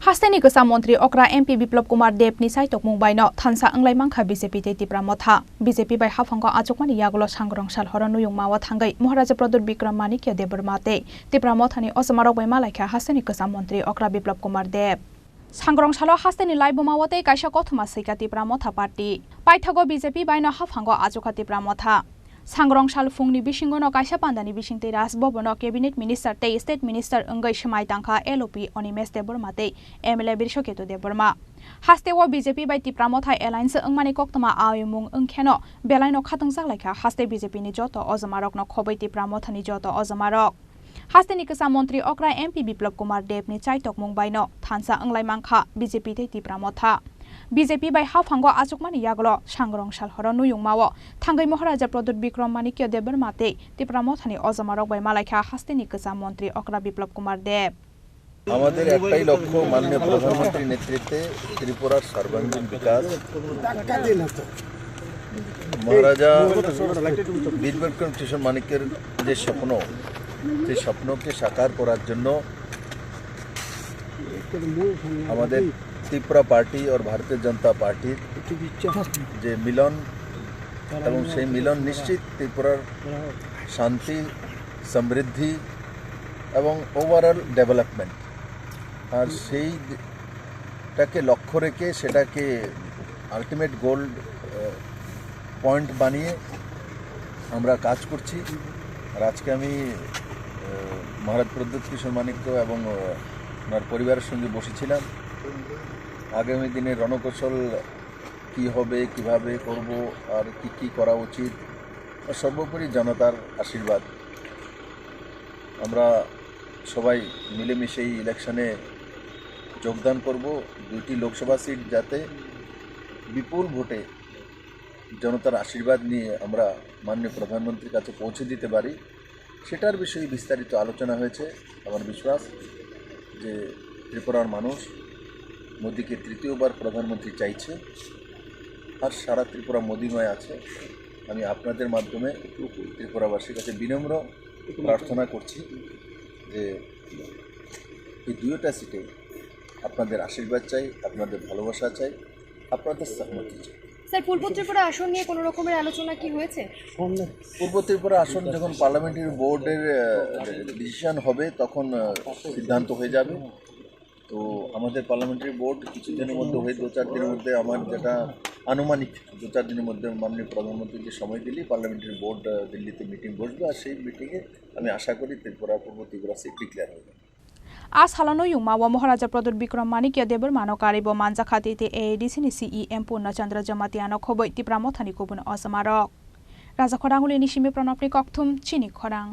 हास्तेनि गोसा मंत्री अक्रा MP Biplab Kumar देवनि साइटक मुंबाइनो थानसा अंगलाय मांखा BJP तेतिप्रा मथा बीजेपी बाय हाफांगो आचकमानि यागलो सांग्रं सालहर नुयुं मावा थांगै महाराजा प्रदुर विक्रम मानिक्य देबरमाते तिप्रा मथानि असमारक बाय मालायखा हास्तेनि गोसा मंत्री अक्रा बिप्लब कुमार देव सांग्रं सालो हास्तेनि लाइबो मावते काइसा कथमा सैका तिप्रा मथा पार्टी पाइथागो बीजेपी बायनो हाफांगो आचका तिप्रा मथा सांग्रं साल फुंनि बिसिंगनो काइसा पान्दानि बिसिंते राजभवनो कैबिनेट मिनिस्टर ते स्टेट मिनिस्टर अंगै समाय तांखा एलओपी अनिमेश देबरमाते एमएलए बिरसकेतु देबरमा हास्तेव बीजेपी बाय तिप्रा मथा एलायन्स अंगमानि कक्तमा आयुमुं अंखेनो बेलायनो खातंग जालायखा हास्ते बीजेपी नि जतो अजमारकनो खबै तिप्रा मथानि जतो अजमारक हास्तेनि गोसा मंत्री अक्रा एमपी बिप्लब कुमार देवनि चाइटक मुंबाइनो थानसा अंगलाय मांखा बीजेपी ते तिप्रा मथा बीजेपी बाय हाफांगो आचकमानि यागलो सांग्रं सालहर नुयुं मावो थांगै महाराजा प्रदुर विक्रम मानिक्य देबरमाते तिप्रा मथानि अजमारक बाय मालायखा हास्तेनि गोसा मंत्री अक्रा बिप्लब कुमार देव আমাদের একটাই লক্ষ্য মাননীয় প্রধানমন্ত্রীর নেতৃত্বে ত্রিপুরার সর্বাঙ্গীন বিকাশ মহারাজা বীর বিক্রম কিশোর মানিক্যের যে স্বপ্ন সেই স্বপ্নকে সাকার করার জন্য আমাদের ত্রিপুরা পার্টি और भारतीय जनता পার্টির যে মিলন এবং সেই মিলন নিশ্চিত ত্রিপুরার শান্তি সমৃদ্ধি এবং ওভারঅল ডেভেলপমেন্ট আর সেইটাকে লক্ষ্য রেখে সেটাকে আলটিমেট গোল পয়েন্ট বানিয়ে আমরা কাজ করছি আর আজকে আমি মহারাজ প্রদ্যুৎ কিশোর মানিক্য এবং ওনার পরিবারের সঙ্গে বসেছিলাম আগামী দিনের রণকৌশল কী হবে কিভাবে করব আর কি করা উচিত আর সর্বোপরি জনতার আশীর্বাদ আমরা সবাই মিলেমিশে এই ইলেকশনে যোগদান করব দুইটি লোকসভা সিট যাতে বিপুল ভোটে জনতার আশীর্বাদ নিয়ে আমরা মাননীয় প্রধানমন্ত্রীর কাছে পৌঁছে দিতে পারি সেটার বিষয়ে বিস্তারিত আলোচনা হয়েছে আমার বিশ্বাস যে ত্রিপুরার মানুষ মোদিকে তৃতীয়বার প্রধানমন্ত্রী চাইছে আর সারা ত্রিপুরা মোদিময় আছে আমি আপনাদের মাধ্যমে ত্রিপুরাবাসীর কাছে বিনম্র প্রার্থনা করছি যে এই দুইটা সিটে আপনাদের আশীর্বাদ চাই আপনাদের ভালোবাসা চাই আপনাদের সহমতি চাই স্যার পূর্ব ত্রিপুরা আসন নিয়ে কোনো রকমের আলোচনা কি হয়েছে পূর্ব ত্রিপুরা আসন যখন পার্লামেন্টারি বোর্ডের ডিসিশন হবে তখন সিদ্ধান্ত হয়ে যাবে তো আমাদের পার্লামেন্টারি বোর্ড কিছুদিনের মধ্যে হয়ে 2-4 দিনের মধ্যে আমার যেটা আনুমানিক 2-4 দিনের মধ্যে মাননীয় প্রধানমন্ত্রীকে সময় দিলেই পার্লামেন্টারি বোর্ড দিল্লিতে মিটিং বসবে আর সেই মিটিংয়ে আমি আশা করি ত্রিপুরা পূর্ব ত্রিপুরা সিট ডিক্লেয়ার হবে आज हालानो युमावा महाराजा प्रदुर विक्रम मानिक्य देबर मानो कारिबो मानजा खाते एआईडीसी सीईएम पूर्णचंद्र जमातियानो खबै तिप्रा मथानि गुबुन असमारक राजा खरांगुलिनि सिमे प्रणबनि कक्थुम चिनि खरां।